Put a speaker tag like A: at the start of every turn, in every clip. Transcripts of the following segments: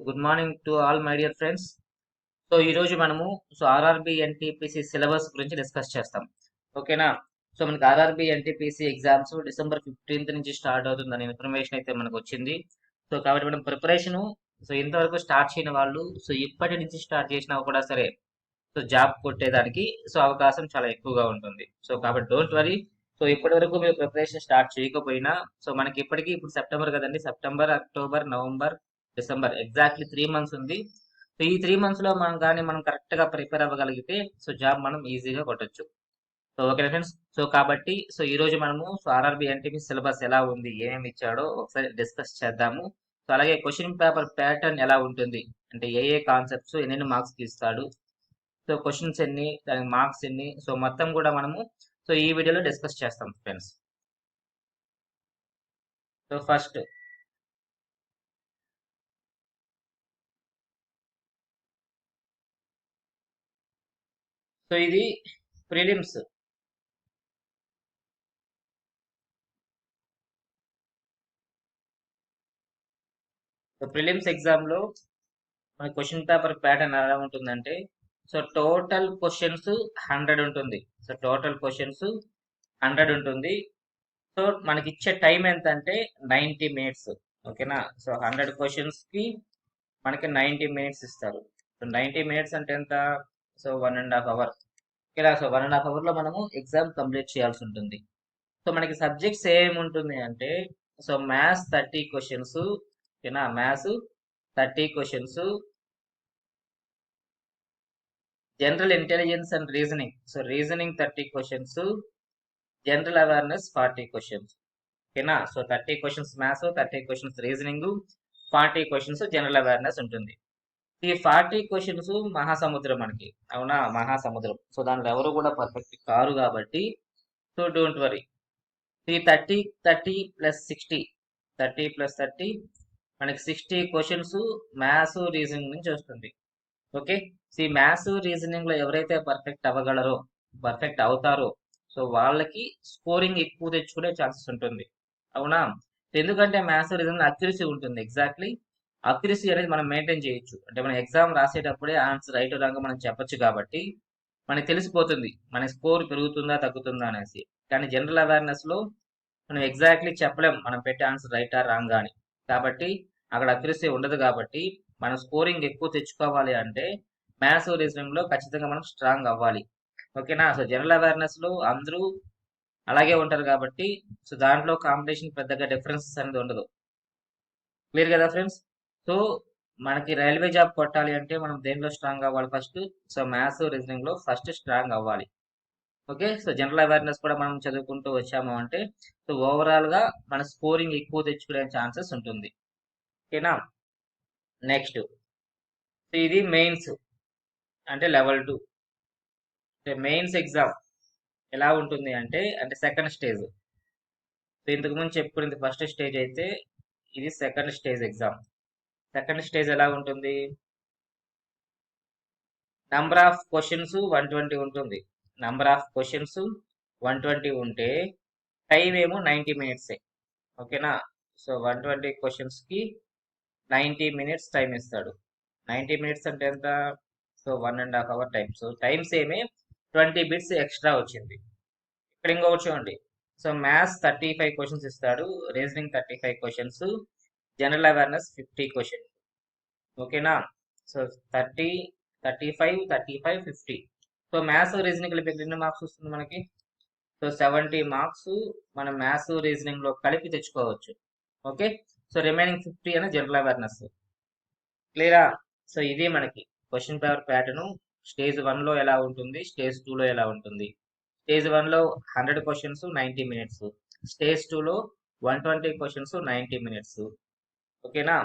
A: Good morning to all my dear friends. So ఈ రోజు మనము ఆర్ఆర్బి ఎన్టీపీసీ సిలబస్ గురించి డిస్కస్ చేస్తాం. ఓకేనా? సో మనకి RRB NTPC exams December 15th నుంచి స్టార్ట్ అవుతుందనే ఇన్ఫర్మేషన్ అయితే మనకు వచ్చింది. సో కాబట్టి మనం ప్రిపరేషన్ ఇంతవరకు స్టార్ట్ చేయని వాళ్ళు ఇప్పటి నుంచి స్టార్ట్ చేసినా కూడా సరే జాబ్ కొట్టేదానికి అవకాశం చాలా ఎక్కువగా ఉంటుంది. సో కాబట్టి డోంట్ వరీ. ఇప్పటి వరకు మీరు ప్రిపరేషన్ స్టార్ట్ చేయకపోయినా మనకి ఇప్పుడు సెప్టెంబర్ కదండి. September, October, November, December exactly 3 months ఉంది. ఈ 3 months లో మనం కరెక్ట్ గా ప్రిపేర్ అవ్వగలిగితే జాబ్ మనం ఈజీగా కొట్టొచ్చు. Okay friends. కాబట్టి ఈ రోజు మనము ఆర్ఆర్బి ఎన్టీపీ సిలబస్ ఎలా ఉంది, ఏమేమి ఇచ్చాడో ఒకసారి డిస్కస్ చేద్దాము. అలాగే క్వశ్చన్ పేపర్ ప్యాటర్న్ ఎలా ఉంటుంది, అంటే ఏ కాన్సెప్ట్స్ ఎన్ని మార్క్స్ ఇస్తాడు, క్వశ్చన్స్ ఎన్ని, దానికి మార్క్స్ ఎన్ని, మొత్తం కూడా మనము ఈ వీడియోలో డిస్కస్ చేస్తాం ఫ్రెండ్స్. ఫస్ట్ ఇది ప్రిలిమ్స్. ప్రిలిమ్స్ ఎగ్జామ్ లో మన క్వశ్చన్ పేపర్ ప్యాటర్న్ ఎలా ఉంటుందంటే టోటల్ క్వశ్చన్స్ 100 ఉంటుంది. టోటల్ క్వశ్చన్స్ 100 ఉంటుంది. మనకి ఇచ్చే టైం ఎంత అంటే 90 minutes. ఓకేనా? 100 క్వశ్చన్స్ కి మనకి 90 minutes ఇస్తారు. 90 minutes అంటే ఎంత? 1.5 hour. ఇలా 1.5 hour లో మనము ఎగ్జామ్ కంప్లీట్ చేయాల్సి ఉంటుంది. మనకి సబ్జెక్ట్స్ ఏమి ఉంటుంది అంటే మ్యాథ్స్ 30 క్వశ్చన్స్. ఓకేనా? Maths 30 questions, general intelligence and reasoning. Reasoning 30 questions, general awareness 40 questions. ఓకేనా? 30 questions maths, 30 questions reasoning, 40 questions general awareness ఉంటుంది. ఈ 40 క్వశ్చన్స్ మహాసముద్రం మనకి. అవునా? మహాసముద్రం. దాంట్లో ఎవరు కూడా పర్ఫెక్ట్ కారు కాబట్టి డోంట్ వరీ. ఈ 30 ప్లస్ 60, 30 ప్లస్ 30 మనకి 60 క్వశ్చన్స్ మ్యాథ్స్ రీజనింగ్ నుంచి వస్తుంది. ఓకే? మ్యాథ్స్ రీజనింగ్ లో ఎవరైతే పర్ఫెక్ట్ అవ్వగలరో, పర్ఫెక్ట్ అవుతారో వాళ్ళకి స్కోరింగ్ ఎక్కువ తెచ్చుకునే ఛాన్సెస్ ఉంటుంది. అవునా? ఎందుకంటే మ్యాథ్స్ రీజనింగ్ అక్యురసీ ఉంటుంది. ఎగ్జాక్ట్లీ అక్యురసీ అనేది మనం మెయింటైన్ చేయొచ్చు. అంటే మనం ఎగ్జామ్ రాసేటప్పుడే ఆన్సర్ రైట్ రాంగ్ మనం చెప్పొచ్చు కాబట్టి మనకి తెలిసిపోతుంది మన స్కోర్ పెరుగుతుందా తగ్గుతుందా అనేసి. కానీ జనరల్ అవేర్నెస్ లో మనం ఎగ్జాక్ట్లీ చెప్పలేం మనం పెట్టే ఆన్సర్ రైట్ ఆ రాంగ్ అని. కాబట్టి అక్కడ అక్యురసీ ఉండదు. కాబట్టి మనం స్కోరింగ్ ఎక్కువ తెచ్చుకోవాలి అంటే మ్యాథ్స్ రీజనింగ్ లో ఖచ్చితంగా మనం స్ట్రాంగ్ అవ్వాలి. ఓకేనా? జనరల్ అవేర్నెస్ లో అందరూ అలాగే ఉంటారు కాబట్టి దాంట్లో కాంపిటీషన్ పెద్దగా డిఫరెన్సెస్ అనేది ఉండదు. క్లియర్ కదా ఫ్రెండ్స్? మనకి రైల్వే జాబ్ కొట్టాలి అంటే మనం దేనిలో స్ట్రాంగ్ అవ్వాలి ఫస్ట్? మ్యాథ్స్ రీజనింగ్ లో ఫస్ట్ స్ట్రాంగ్ అవ్వాలి. ఓకే? జనరల్ అవేర్నెస్ కూడా మనం చదువుకుంటూ వచ్చాము అంటే ఓవరాల్ గా మన స్కోరింగ్ ఎక్కువ తెచ్చుకునే ఛాన్సెస్ ఉంటుంది. ఓకేనా? నెక్స్ట్ ఇది మెయిన్స్ అంటే లెవెల్ 2. మెయిన్స్ ఎగ్జామ్ ఎలా ఉంటుంది అంటే సెకండ్ స్టేజ్. ఇంతకు ముందు చెప్పుకునేది ఫస్ట్ స్టేజ్ అయితే ఇది second stage exam. Second stage ఎలా ఉంటుంది? నంబర్ ఆఫ్ క్వశ్చన్స్ 120 ఉంటుంది. నంబర్ ఆఫ్ క్వశ్చన్స్ 120 ఉంటే టైం ఏమో 90 minutes. ఓకేనా? 120 క్వశ్చన్స్ కి 90 minutes టైం ఇస్తాడు. 90 minutes అంటే ఎంత? 1.5 hour టైం. టైమ్స్ ఏమి 20 bits ఎక్స్ట్రా వచ్చింది. ఇక్కడ ఇంకొకటి చూడండి. మ్యాథ్స్ 35 క్వశ్చన్స్ ఇస్తాడు, reasoning 35 questions, general awareness 50 questions. ఓకేనా? 30, 35, 35, 50. మ్యాథ్స్ రీజనింగ్ కలిపి ఎన్ని మార్క్స్ వస్తుంది మనకి? 70 మార్క్స్ మనం మ్యాథ్స్ రీజనింగ్ లో కలిపి తెచ్చుకోవచ్చు. ఓకే? రిమైనింగ్ 50 అని జనరల్ అవేర్నెస్. క్లియరా? ఇది మనకి క్వశ్చన్ పేపర్ ప్యాటర్న్. స్టేజ్ 1 లో ఎలా ఉంటుంది, స్టేజ్ 2 లో ఎలా ఉంటుంది. స్టేజ్ 1 లో 100 క్వశ్చన్స్ 90 minutes, స్టేజ్ 2 లో 120 క్వశ్చన్స్ 90 minutes. ఓకేనా?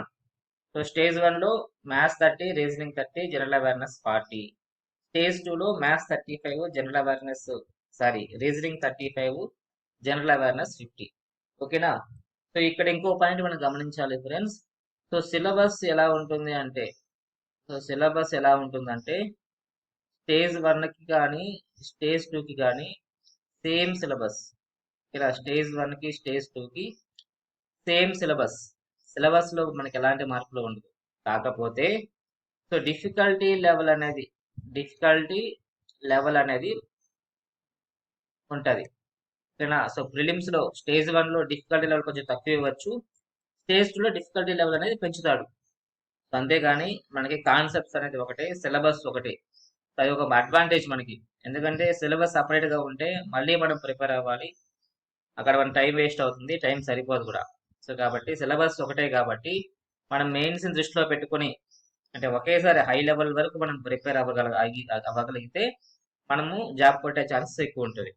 A: స్టేజ్ 1 లో maths 30, reasoning 30, general awareness 40. Stage 2 లో maths 35, general awareness reasoning 35, general awareness 50. ఓకేనా? ఇక్కడ ఇంకో పాయింట్ మనం గమనించాలి ఫ్రెండ్స్. సిలబస్ ఎలా ఉంటుంది అంటే స్టేజ్ 1 కి కానీ స్టేజ్ 2 కి కానీ సేమ్ సిలబస్. ఇలా స్టేజ్ 1 కి స్టేజ్ 2 కి సేమ్ సిలబస్. సిలబస్ లో మనకి ఎలాంటి మార్పులు ఉండదు. కాకపోతే సో డిఫికల్టీ లెవెల్ అనేది ఉంటుంది. ఓకేనా? సో ప్రిలిమ్స్ లో స్టేజ్ 1 లో డిఫికల్టీ లెవెల్ కొంచెం తక్కువ ఇవ్వచ్చు, స్టేజ్ 2 లో డిఫికల్టీ లెవెల్ అనేది పెంచుతాడు. అంతేగాని మనకి కాన్సెప్ట్స్ అనేది ఒకటే, సిలబస్ ఒకటే. అది ఒక అడ్వాంటేజ్ మనకి. ఎందుకంటే సిలబస్ సపరేట్ గా ఉంటే మళ్ళీ మనం ప్రిపేర్ అవ్వాలి, అక్కడ మన టైం వేస్ట్ అవుతుంది, టైం సరిపోదు కూడా. సో కాబట్టి సిలబస్ ఒకటే కాబట్టి మనం మెయిన్స్ దృష్టిలో పెట్టుకొని, అంటే ఒకేసారి హై లెవెల్ వరకు మనం ప్రిపేర్ అవ్వగలిగితే మనము జాబ్ కొట్టే ఛాన్సెస్ ఎక్కువ ఉంటుంది.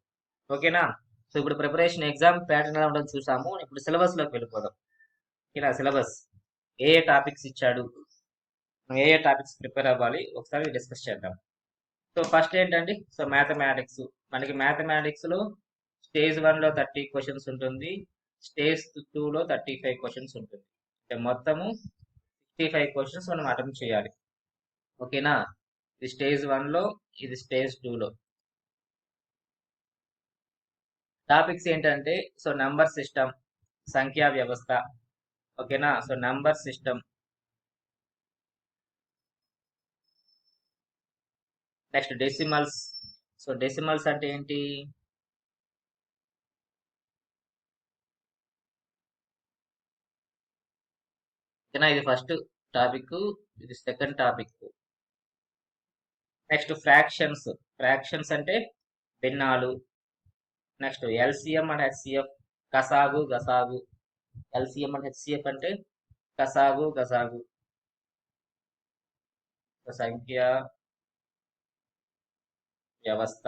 A: ఓకేనా? సో ఇప్పుడు ప్రిపరేషన్ ఎగ్జామ్ ప్యాటర్న్ ఎలా ఉండదు చూసాము. ఇప్పుడు సిలబస్ లోకి వెళ్ళిపోదాం. ఓకేనా? సిలబస్ ఏ టాపిక్స్ ఇచ్చాడు, ఏ టాపిక్స్ ప్రిపేర్ అవ్వాలి ఒకసారి డిస్కస్ చేద్దాం. సో ఫస్ట్ ఏంటండి, సో మ్యాథమెటిక్స్. మనకి మ్యాథమెటిక్స్ లో స్టేజ్ 1 లో 30 క్వశ్చన్స్ ఉంటుంది, స్టేజ్ 2 లో 35 క్వశ్చన్స్ ఉంటుంది. అంటే మొత్తము 65 క్వశ్చన్స్ మనం అటెంప్ట్ చేయాలి. ఓకేనా? ఇది స్టేజ్ 1 లో, ఇది స్టేజ్ 2 లో. టాపిక్స్ ఏంటంటే సో నంబర్ సిస్టమ్, సంఖ్యా వ్యవస్థ. ఓకేనా? So number system, next decimals. So decimals అంటే ఏంటి? ఓకేనా? ఇది ఫస్ట్ టాపిక్, ఇది second topic. Next fractions. Fractions అంటే భిన్నాలు. నెక్స్ట్ ఎల్సిఎం అండ్ హెచ్సిఎఫ్, కసాగు గసాగు. ఎల్సిఎం అండ్ హెచ్సిఎఫ్ అంటే కసాగు గసాగు. సంఖ్య వ్యవస్థ.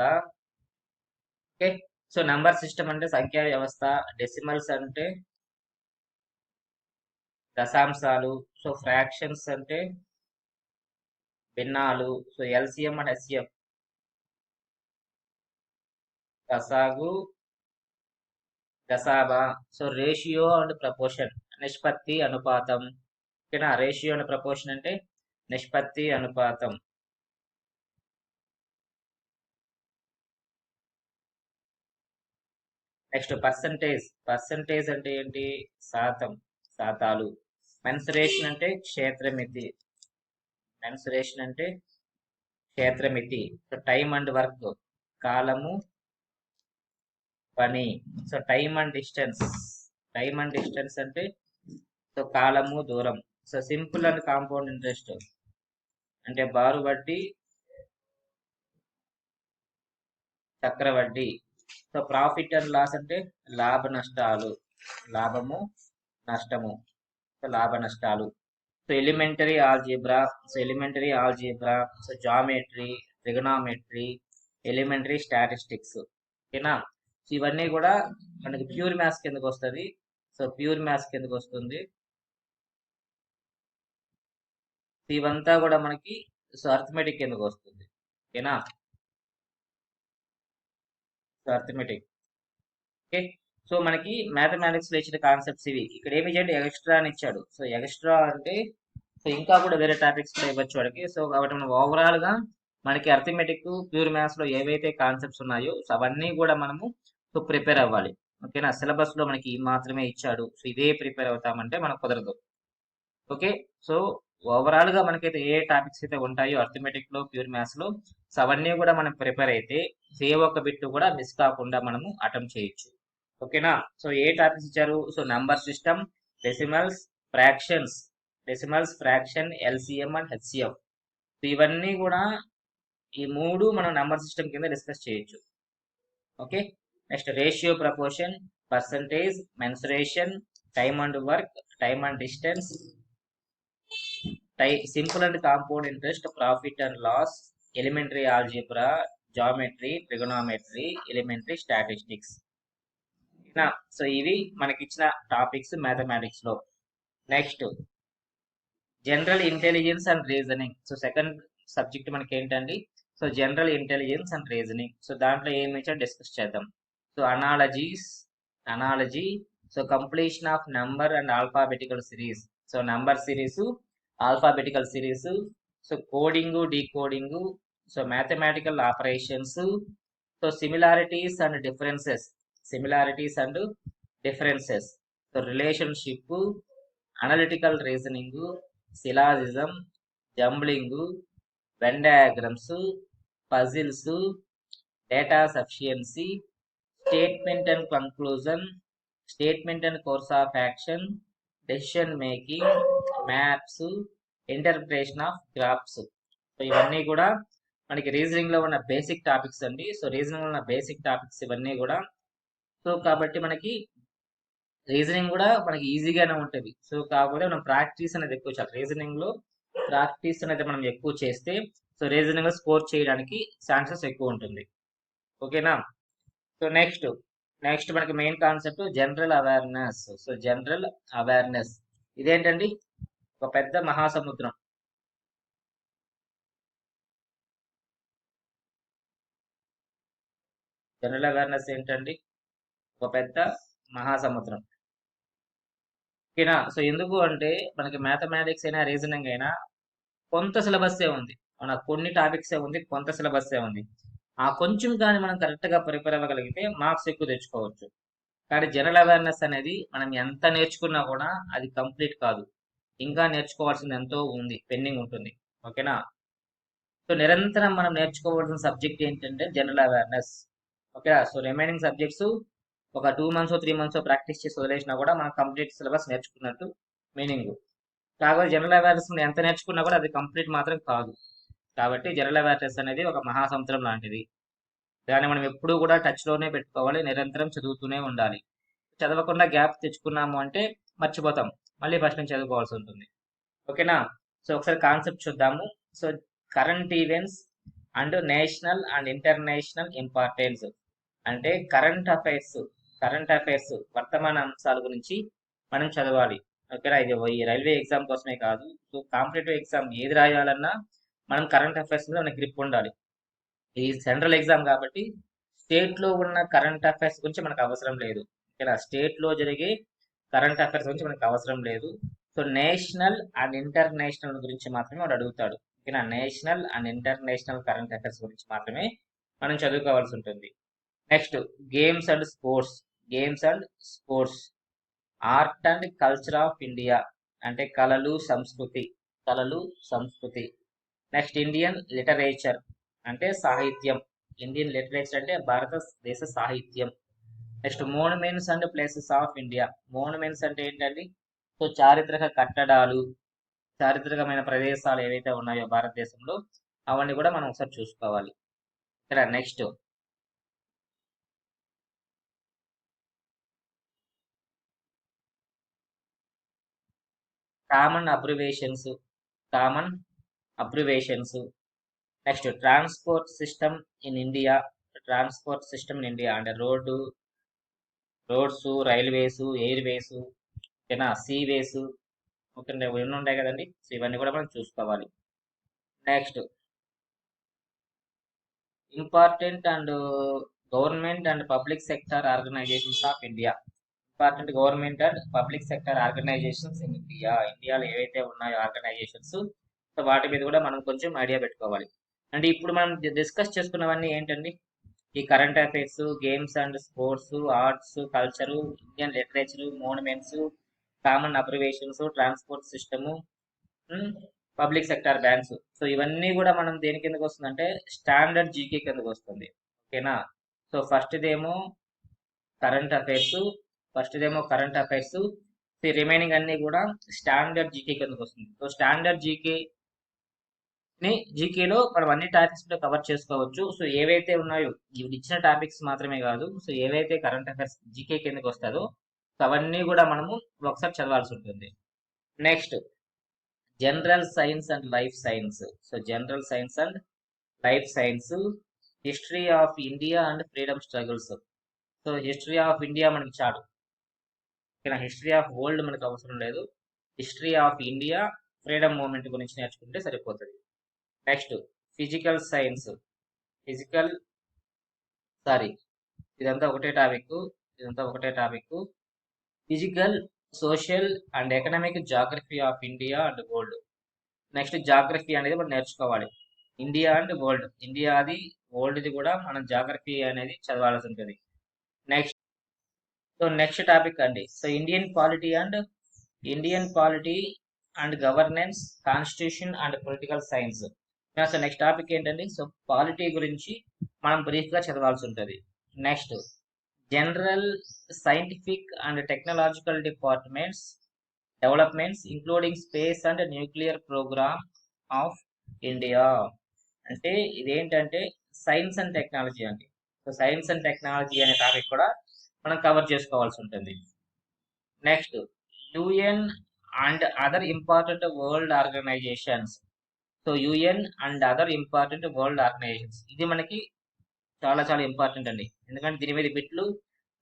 A: ఓకే. సో నంబర్ సిస్టమ్ అంటే సంఖ్యా వ్యవస్థ, డెసిమల్స్ అంటే దశాంశాలు, సో ఫ్రాక్షన్స్ అంటే భిన్నాలు, సో ఎల్సిఎం అండ్ హెచ్సిఎఫ్ కసాగు గసాబా. సో రేషియో అండ్ ప్రపోర్షన్, నిష్పత్తి అనుపాతం. ఓకేనా? రేషియో అండ్ ప్రపోర్షన్ అంటే నిష్పత్తి అనుపాతం. Next percentage. పర్సంటేజ్ అంటే ఏంటి? శాతం, శాతాలు. మెన్సురేషన్ అంటే క్షేత్రమితి. మెన్సురేషన్ అంటే క్షేత్రమితి. సో టైమ్ అండ్ వర్క్, కాలము పని. So time and distance. Time and distance అంటే సో కాలము దూరం. So simple and compound interest అంటే బారు వడ్డీ, చక్రవడ్డీ. సో ప్రాఫిట్ అండ్ లాస్ అంటే లాభ నష్టాలు, లాభము నష్టము. సో లాభ నష్టాలు. So elementary algebra. So elementary algebra, so geometry, trigonometry, elementary statistics. ఓకేనా? సో ఇవన్నీ కూడా మనకి ప్యూర్ మ్యాథ్స్ కిందకి వస్తుంది. సో ప్యూర్ మ్యాథ్స్ కిందకి వస్తుంది. సో ఇవంతా కూడా మనకి సో అర్థమెటిక్ కిందకి వస్తుంది. ఓకేనా? So arithmetic. ఓకే. సో మనకి మ్యాథమెటిక్స్ లో ఇచ్చిన కాన్సెప్ట్స్ ఇవి. ఇక్కడ ఏమి చేయండి, ఎక్స్ట్రా అని ఇచ్చాడు. సో ఎక్స్ట్రా అంటే సో ఇంకా కూడా వేరే టాపిక్స్ కూడా ఇవ్వచ్చు వాడికి. సో కాబట్టి మనం ఓవరాల్ గా మనకి అర్థమెటిక్ ప్యూర్ మ్యాథ్స్ లో ఏవైతే కాన్సెప్ట్స్ ఉన్నాయో సో అవన్నీ కూడా మనము సో ప్రిపేర్ అవ్వాలి. ఓకేనా? సిలబస్ లో మనకి మాత్రమే ఇచ్చాడు, సో ఇదే ప్రిపేర్ అవుతామంటే మనకు కుదరదు. ఓకే. సో ఓవరాల్ గా మనకైతే ఏ టాపిక్స్ అయితే ఉంటాయో అర్థమెటిక్ లో, ప్యూర్ మ్యాథ్స్ లో, సో అవన్నీ కూడా మనం ప్రిపేర్ అయితే ఏ ఒక్క బిట్ కూడా మిస్ కాకుండా మనము అటెంప్ట్ చేయొచ్చు. ఓకేనా? సో ఏ టాపిక్స్ ఇచ్చారు? So number system, decimals, fractions. Decimals, fraction, LCM and HCF. So ఇవన్నీ కూడా ఈ మూడు మనం నంబర్ సిస్టమ్ కింద డిస్కస్ చేయొచ్చు. Okay. Next ratio, proportion, percentage, mensuration, time and work, time and distance, simple and compound interest, profit and loss, elementary algebra, geometry, trigonometry, elementary statistics. So ఇవి మనకి ఇచ్చిన టాపిక్స్ మ్యాథమెటిక్స్ లో. Next general intelligence and reasoning. So second subject మనకి ఏంటండి? So general intelligence and reasoning. So దాంట్లో ఏమి ఇచ్చా discuss చేద్దాం. So analogy, so completion of number and alphabetical series. So number series, alphabetical series, so coding, decoding, so mathematical operations, so similarities and differences, so relationship, analytical reasoning, syllogism, jumbling, when diagrams, puzzles, data sufficiency, statement and conclusion, statement and course of action, decision making, maps, interpretation of graphs. So ఇవన్నీ కూడా మనకి reasoning లో ఉన్న basic topics అండి. So reasoning లో ఉన్న basic topics ఇవన్నీ కూడా. సో కాబట్టి మనకి రీజనింగ్ కూడా మనకి ఈజీగానే ఉంటుంది. సో కాకపోతే మనం ప్రాక్టీస్ అనేది ఎక్కువ చేయాలి. రీజనింగ్ లో ప్రాక్టీస్ అనేది మనం ఎక్కువ చేస్తే సో రీజనింగ్ లో స్కోర్ చేయడానికి ఛాన్సెస్ ఎక్కువ ఉంటుంది. ఓకేనా. సో నెక్స్ట్ మనకి main concept general awareness. So general awareness ఇదేంటండి, ఒక పెద్ద మహాసముద్రం. జనరల్ అవేర్నెస్ ఏంటండి, ఒక పెద్ద మహాసముద్రం. ఓకేనా. సో ఎందుకు అంటే మనకి మ్యాథమెటిక్స్ అయినా రీజనింగ్ అయినా కొంత సిలబస్సే ఉంది, మన కొన్ని టాపిక్సే ఉంది, కొంత సిలబస్సే ఉంది. ఆ కొంచెం కానీ మనం కరెక్ట్గా ప్రిపేర్ అవ్వగలిగితే మార్క్స్ ఎక్కువ తెచ్చుకోవచ్చు. కానీ జనరల్ అవేర్నెస్ అనేది మనం ఎంత నేర్చుకున్నా కూడా అది కంప్లీట్ కాదు, ఇంకా నేర్చుకోవాల్సింది ఎంతో ఉంది, పెండింగ్ ఉంటుంది. ఓకేనా. సో నిరంతరం మనం నేర్చుకోవాల్సిన సబ్జెక్ట్ ఏంటంటే general awareness. Okay. So remaining subjects ఒక 2 మంత్స్ 3 మంత్స్ ప్రాక్టీస్ చేసి వదిలేసినా కూడా మనం కంప్లీట్ సిలబస్ నేర్చుకున్నట్టు మీనింగ్. కాకపోతే జనరల్ అవేర్నెస్ ఎంత నేర్చుకున్నా కూడా అది కంప్లీట్ మాత్రం కాదు. కాబట్టి జనరల్ అవేర్నెస్ అనేది ఒక మహాసముద్రం లాంటిది. దాన్ని మనం ఎప్పుడూ కూడా టచ్లోనే పెట్టుకోవాలి, నిరంతరం చదువుతూనే ఉండాలి. చదవకుండా గ్యాప్ తెచ్చుకున్నాము అంటే మర్చిపోతాం, మళ్ళీ ఫస్ట్ నుంచి చదువుకోవాల్సి ఉంటుంది. ఓకేనా. సో ఒకసారి కాన్సెప్ట్ చూద్దాము. So current events and national and international importance అంటే కరెంట్ అఫైర్స్ వర్తమాన అంశాల గురించి మనం చదవాలి. ఓకేనా. ఇది ఈ రైల్వే ఎగ్జామ్ కోసమే కాదు, సో కాంపిటేటివ్ ఎగ్జామ్ ఏది రాయాలన్నా మనం కరెంట్ అఫైర్స్ మీద మనకి గ్రిప్ ఉండాలి. ఇది సెంట్రల్ ఎగ్జామ్ కాబట్టి స్టేట్ లో ఉన్న కరెంట్ అఫైర్స్ గురించి మనకు అవసరం లేదు. ఓకేనా. స్టేట్ లో జరిగే కరెంట్ అఫైర్స్ గురించి మనకు అవసరం లేదు. సో నేషనల్ అండ్ ఇంటర్నేషనల్ గురించి మాత్రమే వాడు అడుగుతాడు. ఓకేనా. National and international current affairs గురించి మాత్రమే మనం చదువుకోవాల్సి ఉంటుంది. Next games and sports. Games and sports, art and culture of India అంటే కళలు సంస్కృతి. నెక్స్ట్ ఇండియన్ లిటరేచర్ అంటే సాహిత్యం. ఇండియన్ లిటరేచర్ అంటే భారతదేశ సాహిత్యం. Next monuments and places of India. Monuments అంటే ఏంటండి, సో చారిత్రక కట్టడాలు, చారిత్రకమైన ప్రదేశాలు ఏవైతే ఉన్నాయో భారతదేశంలో అవన్నీ కూడా మనం ఒకసారి చూసుకోవాలి. ఇక్కడ next common abbreviations. Common abbreviations. Next transport system in India అంటే రోడ్స్, రైల్వేస్, ఎయిర్వేస్, ఓకేనా, సీవేస్, ఓకే, ఇవన్నీ ఉంటాయి కదండి. సో ఇవన్నీ కూడా మనం చూసుకోవాలి. Next important and government and public sector organizations of India. Important government and public sector organizations in ఇండియాలో ఏవైతే ఉన్నాయో ఆర్గనైజేషన్స్, సో వాటి మీద కూడా మనం కొంచెం ఐడియా పెట్టుకోవాలి. అంటే ఇప్పుడు మనం డిస్కస్ చేసుకున్నవన్నీ ఏంటండి, ఈ current affairs, games and sports, arts, culture, Indian literature, monuments, common abbreviations, transport system, public sector banks. So ఇవన్నీ కూడా మనం దేని కిందకి వస్తుందంటే స్టాండర్డ్ జీకే కిందకి వస్తుంది. ఓకేనా. సో ఫస్ట్ దేమో కరెంట్ అఫైర్స్, రిమైనింగ్ అన్ని కూడా స్టాండర్డ్ జీకే కిందకి వస్తుంది. సో స్టాండర్డ్ జీకేలో మనం అన్ని టాపిక్స్ లో కవర్ చేసుకోవచ్చు. సో ఏవైతే ఉన్నాయో ఇవి ఇచ్చిన టాపిక్స్ మాత్రమే కాదు, సో ఏవైతే కరెంట్ అఫైర్స్ జీకే కిందకి వస్తుందో అవన్నీ కూడా మనము ఒకసారి చదవాల్సి ఉంటుంది. Next general science and life science. So general science and life science, history of India and freedom struggles. So history of India మనకి చాలు, ఓకేనా. హిస్టరీ ఆఫ్ వరల్డ్ మనకు అవసరం లేదు. History of India, freedom movement గురించి నేర్చుకుంటే సరిపోతుంది. Next physical science, physical sorry ఇదంతా ఒకటే topic. Physical, social and economic geography of India and world. Next geography అనేది మనం నేర్చుకోవాలి. ఇండియా అండ్ వరల్డ్, ఇండియాది వరల్డ్ది కూడా మనం జాగ్రఫీ అనేది చదవాల్సి ఉంటుంది. నెక్స్ట్ నెక్స్ట్ టాపిక్ అండి, so Indian polity and governance, constitution and political science. So next topic ఏంటండి? సో పాలిటీ గురించి మనం బ్రీఫ్గా చదవాల్సి ఉంటుంది. Next general scientific and technological departments developments including space and nuclear program of India. అంటే ఇదేంటంటే science and technology అండి. So science and technology అనే టాపిక్ కూడా మనం కవర్ చేసుకోవాల్సి ఉంటుంది. Next UN and other important world organizations. So UN and other important world organizations ఇది మనకి చాలా చాలా ఇంపార్టెంట్ అండి. ఎందుకంటే దీని మీద బిట్లు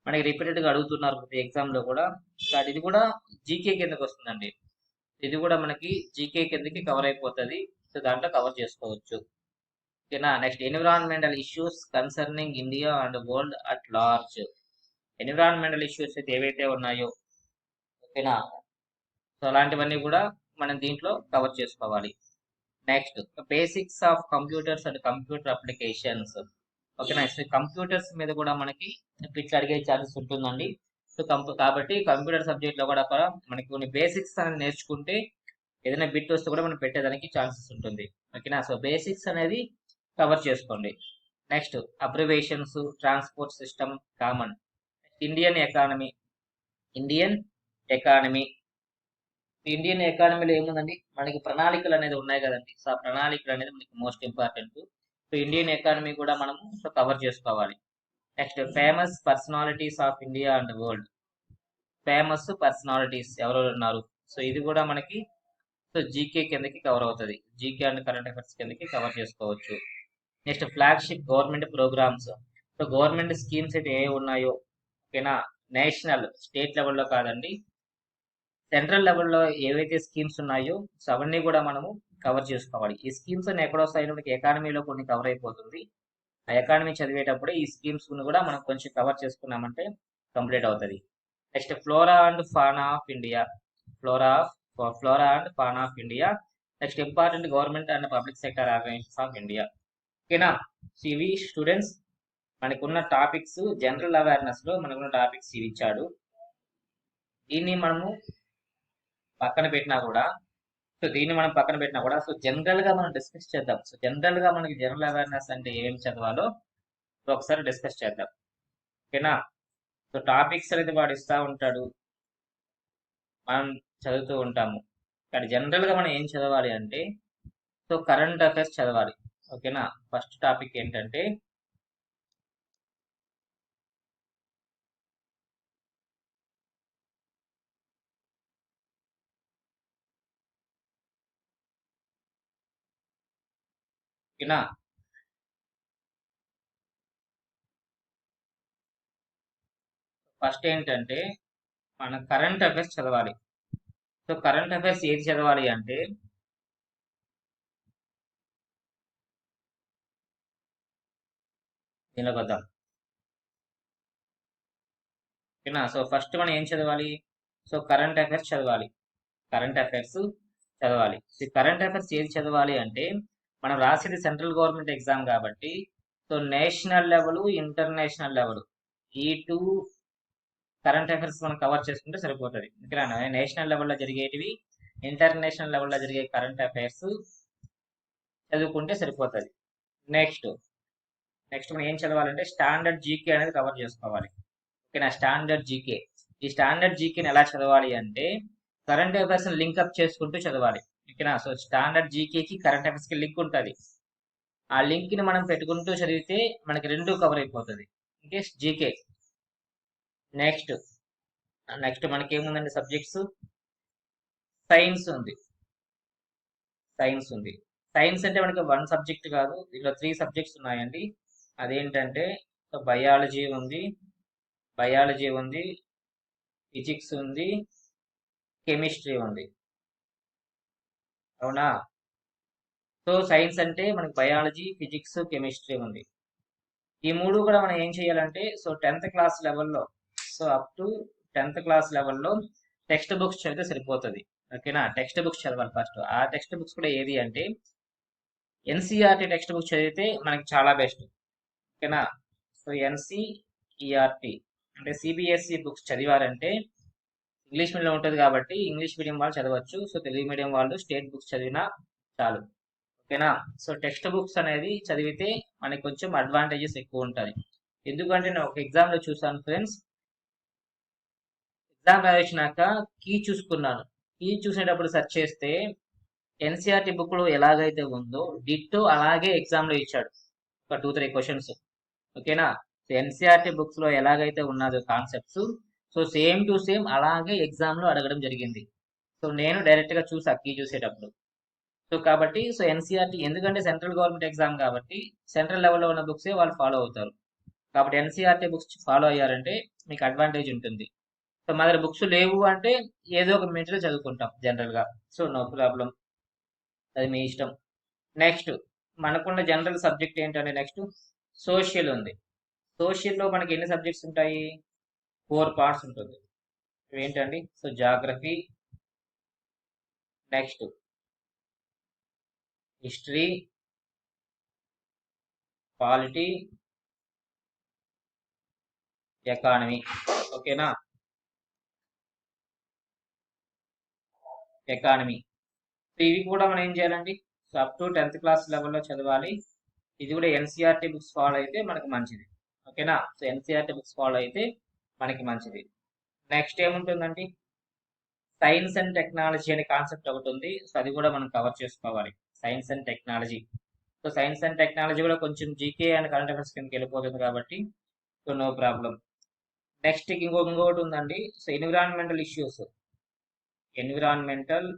A: మనకి రిపీటెడ్గా అడుగుతున్నారు ప్రతి ఎగ్జామ్లో కూడా. ఇది కూడా జీకే కిందకి వస్తుందండి. ఇది కూడా మనకి జీకే కిందకి కవర్ అయిపోతుంది. సో దాంట్లో కవర్ చేసుకోవచ్చు. ఓకేనా. Next environmental issues concerning India and world at large. Environmental issues అయితే ఏవైతే ఉన్నాయో, ఓకేనా, సో అలాంటివన్నీ కూడా మనం దీంట్లో కవర్ చేసుకోవాలి. Next basics of computers and computer applications. ఓకేనా. సో కంప్యూటర్స్ మీద కూడా మనకి బిట్లు అడిగే ఛాన్సెస్ ఉంటుందండి. సో కాబట్టి కంప్యూటర్ సబ్జెక్ట్లో కూడా మనకి కొన్ని బేసిక్స్ అనేది నేర్చుకుంటే ఏదైనా బిట్ వస్తే కూడా మనం పెట్టేదానికి ఛాన్సెస్ ఉంటుంది. ఓకేనా. సో బేసిక్స్ అనేది కవర్ చేసుకోండి. Next abbreviations, transport system, common. Indian economy. Indian economy Indian ఎకానమీలో ఏముందండి? మనకి ప్రణాళికలు అనేది ఉన్నాయి కదండి. సో ఆ ప్రణాళికలు అనేది మనకి most important. So Indian economy కూడా మనము సో కవర్ చేసుకోవాలి. Next famous personalities of India and world. Famous personalities ఎవరెవరు ఉన్నారు? సో ఇది కూడా మనకి సో జీకే కిందకి కవర్ అవుతుంది. జీకే అండ్ కరెంట్ అఫైర్స్ కిందకి కవర్ చేసుకోవచ్చు. Next flagship government programs. So government schemes అయితే ఏ ఉన్నాయో, ఓకేనా, నేషనల్ స్టేట్ లెవెల్లో కాదండి, సెంట్రల్ లెవెల్లో ఏవైతే స్కీమ్స్ ఉన్నాయో సో అవన్నీ కూడా మనము కవర్ చేసుకోవాలి. ఈ స్కీమ్స్ అన్ని ఎక్కడ వస్తాయో మనకి ఎకానమీలో కొన్ని కవర్ అయిపోతుంది. ఆ ఎకానమీ చదివేటప్పుడు ఈ స్కీమ్స్ కూడా మనం కొంచెం కవర్ చేసుకున్నామంటే కంప్లీట్ అవుతుంది. Next flora and fauna of India. Flora and fauna of India. Next important government and public sector organizations of India. ఓకేనా. సో ఇవి స్టూడెంట్స్ మనకున్న టాపిక్స్. జనరల్ అవేర్నెస్ లో మనకున్న టాపిక్స్ ఇవి ఇచ్చాడు. దీన్ని మనము పక్కన పెట్టినా కూడా సో జనరల్ గా మనం డిస్కస్ చేద్దాం. సో జనరల్ గా మనకి జనరల్ అవేర్నెస్ అంటే ఏం చదవాలో ఒకసారి డిస్కస్ చేద్దాం. ఓకేనా. సో టాపిక్స్ అనేది వాడు ఇస్తా ఉంటాడు, మనం చదువుతూ ఉంటాము. కానీ జనరల్ గా మనం ఏం చదవాలి అంటే సో కరెంట్ అఫైర్స్ చదవాలి. ఓకేనా. ఫస్ట్ టాపిక్ ఏంటంటే ఓకేనా, ఫస్ట్ ఏంటంటే మన కరెంట్ అఫైర్స్ చదవాలి. సో కరెంట్ అఫైర్స్ ఏది చదవాలి అంటే దీనిలోకి వద్దాం. ఓకేనా. సో ఫస్ట్ మనం ఏం చదవాలి? సో కరెంట్ అఫైర్స్ చదవాలి. కరెంట్ అఫైర్స్ చదవాలి. సో కరెంట్ అఫైర్స్ ఏది చదవాలి అంటే మనం రాసేది సెంట్రల్ గవర్నమెంట్ ఎగ్జామ్ కాబట్టి so national level, international level ఈ టూ కరెంట్ అఫైర్స్ మనం కవర్ చేసుకుంటే సరిపోతుంది. ఇక్కడ నేషనల్ లెవెల్లో జరిగేటివి, ఇంటర్నేషనల్ లెవెల్లో జరిగే కరెంట్ అఫైర్స్ చదువుకుంటే సరిపోతుంది. నెక్స్ట్ మనం ఏం చదవాలంటే స్టాండర్డ్ జీకే అనేది కవర్ చేసుకోవాలి. ఓకేనా. Standard GK. ఈ స్టాండర్డ్ జీకేని ఎలా చదవాలి అంటే కరెంట్ అఫైర్స్ లింక్అప్ చేసుకుంటూ చదవాలి. ఓకేనా. సో స్టాండర్డ్ జీకేకి కరెంట్ అఫైర్స్కి లింక్ ఉంటుంది. ఆ లింక్ని మనం పెట్టుకుంటూ చదివితే మనకి రెండు కవర్ అయిపోతుంది. ఓకే. జీకే. నెక్స్ట్ మనకి ఏముందండి? సబ్జెక్ట్స్ సైన్స్ ఉంది. సైన్స్ అంటే మనకి వన్ సబ్జెక్ట్ కాదు, దీంట్లో 3 సబ్జెక్ట్స్ ఉన్నాయండి. అదేంటంటే బయాలజీ ఉంది, ఫిజిక్స్ ఉంది, కెమిస్ట్రీ ఉంది. అవునా. సో సైన్స్ అంటే మనకి బయాలజీ, ఫిజిక్స్, కెమిస్ట్రీ ఉంది. ఈ 3 కూడా మనం ఏం చేయాలంటే సో 10th క్లాస్ లెవెల్లో, so up to 10th class లెవెల్లో టెక్స్ట్ బుక్స్ చదివితే సరిపోతుంది. ఓకేనా. టెక్స్ట్ బుక్స్ చదవాలి ఫస్ట్. ఆ టెక్స్ట్ బుక్స్ కూడా ఏది అంటే ఎన్సీఆర్టీ టెక్స్ట్ బుక్స్ చదివితే మనకి చాలా బెస్ట్. ఓకేనా. సో ఎన్సీఈఆర్టీ అంటే సిబిఎస్ఈ బుక్స్ చదివారంటే ఇంగ్లీష్ మీడియం ఉంటుంది కాబట్టి ఇంగ్లీష్ మీడియం వాళ్ళు చదవచ్చు. సో తెలుగు మీడియం వాళ్ళు స్టేట్ బుక్స్ చదివినా చాలు. ఓకేనా? సో టెక్స్ట్ బుక్స్ అనేది చదివితే మనకి కొంచెం అడ్వాంటేజెస్ ఎక్కువ ఉంటుంది. ఎందుకంటే నేను ఒక ఎగ్జామ్లో చూసాను ఫ్రెండ్స్. ఎగ్జామ్ రాసినాక కీ చూసుకున్నాను. కీ చూసేటప్పుడు సెర్చ్ చేస్తే ఎన్సీఆర్టీ బుక్ లో ఎలాగైతే ఉందో డిట్టో అలాగే ఎగ్జామ్ లో ఇచ్చాడు. ఒక 2-3 క్వశ్చన్స్. ఓకేనా? ఎన్సీఆర్టీ బుక్స్ లో ఎలాగైతే ఉన్నదో concepts, so same to same అలాగే ఎగ్జామ్ లో అడగడం జరిగింది. సో నేను డైరెక్ట్ గా చూసా కీ చూసేటప్పుడు. సో కాబట్టి సో ఎన్సీఆర్టీ ఎందుకంటే సెంట్రల్ గవర్నమెంట్ ఎగ్జామ్ కాబట్టి సెంట్రల్ లెవెల్లో ఉన్న బుక్సే వాళ్ళు ఫాలో అవుతారు. కాబట్టి ఎన్సీఆర్టీ బుక్స్ ఫాలో అయ్యారంటే మీకు అడ్వాంటేజ్ ఉంటుంది. సో మా దగ్గర బుక్స్ లేవు అంటే ఏదో ఒక మెటీరియల్ చదువుకుంటాం జనరల్ గా. సో నో ప్రాబ్లం, అది మీ ఇష్టం. నెక్స్ట్ మనకున్న జనరల్ సబ్జెక్ట్ ఏంటంటే నెక్స్ట్ సోషల్ ఉంది. సోషల్లో మనకి ఎన్ని సబ్జెక్ట్స్ ఉంటాయి? 4 పార్ట్స్ ఉంటుంది. ఏంటండి? So geography, next history, polity, economy. ఓకేనా? ఎకానమీ. సో ఇవి కూడా మనం ఏం చేయాలండి? So up to 10th class లెవెల్లో చదవాలి. ఇది కూడా ఎన్సీఆర్టీ బుక్స్ ఫాలో అయితే మనకి మంచిది. ఓకేనా? సో ఎన్సీఆర్టీ బుక్స్ ఫాలో అయితే మనకి మంచిది. నెక్స్ట్ ఏముంటుందండి? సైన్స్ అండ్ టెక్నాలజీ అనే కాన్సెప్ట్ ఒకటి ఉంది. సో అది కూడా మనం కవర్ చేసుకోవాలి. Science and technology. So science and technology కూడా కొంచెం జీకే అండ్ కరెంట్ అఫైర్స్ కిందకి వెళ్ళిపోతుంది కాబట్టి సో నో ప్రాబ్లం. నెక్స్ట్ ఇంకోటి ఉందండి. So environmental issues. Environmental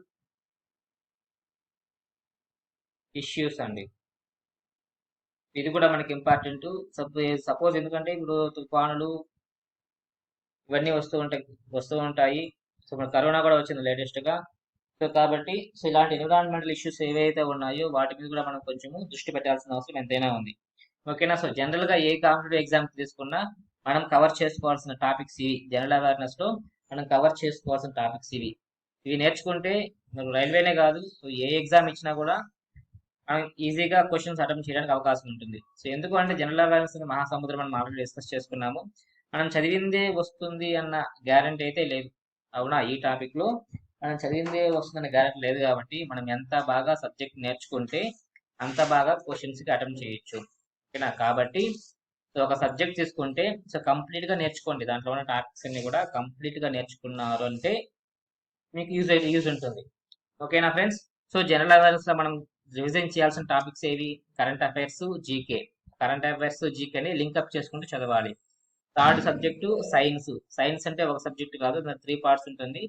A: issues అండి. ఇది కూడా మనకి ఇంపార్టెంట్. సపోజ్ ఎందుకంటే ఇప్పుడు తుఫానులు ఇవన్నీ వస్తూ ఉంటాయి. సో మన కరోనా కూడా వచ్చింది లేటెస్ట్ గా. సో కాబట్టి సో ఇలాంటి ఎన్విరాన్మెంటల్ ఇష్యూస్ ఏవైతే ఉన్నాయో వాటి మీద కూడా మనం కొంచెము దృష్టి పెట్టాల్సిన అవసరం ఎంతైనా ఉంది. ఓకేనా? సో జనరల్ గా ఏ కాంపిటేటివ్ ఎగ్జామ్ తీసుకున్నా మనం కవర్ చేసుకోవాల్సిన టాపిక్స్ ఇవి. జనరల్ అవేర్నెస్ లో మనం కవర్ చేసుకోవాల్సిన టాపిక్స్ ఇవి నేర్చుకుంటే రైల్వేనే కాదు, సో ఏ ఎగ్జామ్ ఇచ్చినా కూడా మనం ఈజీగా క్వశ్చన్స్ అటెంప్ట్ చేయడానికి అవకాశం ఉంటుంది. సో ఎందుకు అంటే జనరల్ అవేర్నెస్ మహాసముద్రం మనం ఆల్రెడీ డిస్కస్ చేసుకున్నాము. మనం చదివిందే వస్తుంది అన్న గ్యారంటీ అయితే లేదు. అవునా? ఈ టాపిక్ లో మనం చదివిందే వస్తుందన్న గ్యారెంటీ లేదు కాబట్టి మనం ఎంత బాగా సబ్జెక్ట్ నేర్చుకుంటే అంత బాగా క్వశ్చన్స్ కి అటెంప్ట్ చేయొచ్చు. ఓకేనా? కాబట్టి సో ఒక సబ్జెక్ట్ తీసుకుంటే సో కంప్లీట్ గా నేర్చుకోండి. దాంట్లో ఉన్న టాపిక్స్ అన్ని కూడా కంప్లీట్ గా నేర్చుకున్నారు అంటే మీకు యూజ్ ఉంటుంది. ఓకేనా ఫ్రెండ్స్? సో జనరల్ అవేర్నెస్ లో మనం రివిజన్ చేయాల్సిన టాపిక్స్ ఏవి? Current affairs, GK. Current affairs, జీకేని లింక్అప్ చేసుకుంటూ చదవాలి. Third subject science. సైన్స్ అంటే ఒక సబ్జెక్ట్ కాదు, 3 పార్ట్స్ ఉంటుంది.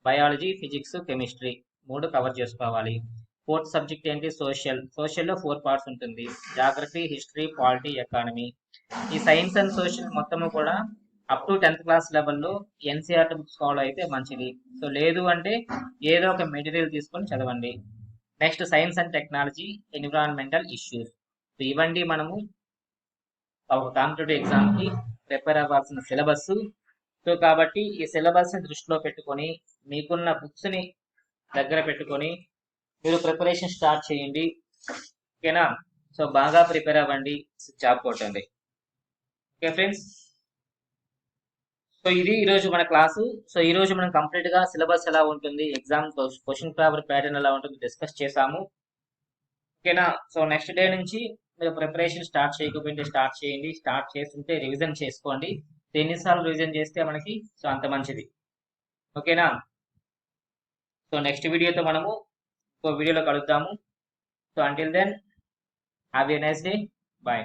A: బయాలజీ, ఫిజిక్స్, కెమిస్ట్రీ 3 కవర్ చేసుకోవాలి. ఫోర్త్ సబ్జెక్ట్ ఏంటి? సోషల్. సోషల్లో 4 పార్ట్స్ ఉంటుంది. Geography, history, polity, economy. ఈ సైన్స్ అండ్ సోషల్ మొత్తము కూడా అప్ టు 10th క్లాస్ లెవెల్లో ఎన్సీఆర్టీ బుక్స్ ఫాలో అయితే మంచిది. సో లేదు అంటే ఏదో ఒక మెటీరియల్ తీసుకొని చదవండి. Next science and technology, environmental issues. So ఇవండి మనము ఒక కాంపిటేటివ్ ఎగ్జామ్ కి ప్రిపేర్ అవ్వాల్సిన సిలబస్. సో కాబట్టి ఈ సిలబస్ ని దృష్టిలో పెట్టుకొని మీకున్న బుక్స్ ని దగ్గర పెట్టుకొని మీరు ప్రిపరేషన్ స్టార్ట్ చేయండి. ఓకేనా? సో బాగా ప్రిపేర్ అవ్వండి, జాబ్ కొట్టండి. Okay friends? సో ఇది ఈరోజు మన క్లాసు. సో ఈ రోజు మనం కంప్లీట్ గా సిలబస్ ఎలా ఉంటుంది, ఎగ్జామ్ క్వశ్చన్ పేపర్ ప్యాటర్న్ ఎలా ఉంటుంది డిస్కస్ చేసాము. ఓకేనా? సో నెక్స్ట్ డే నుంచి మీరు ప్రిపరేషన్ స్టార్ట్ చేయకపోతే స్టార్ట్ చేయండి. స్టార్ట్ చేస్తుంటే రివిజన్ చేసుకోండి. ఎన్నిసార్లు రివిజన్ చేస్తే మనకి సో అంత మంచిది. ఓకేనా? సో నెక్స్ట్ వీడియోతో మనము ఇంకో వీడియోలో కలుద్దాము. So until then have a nice day. Bye.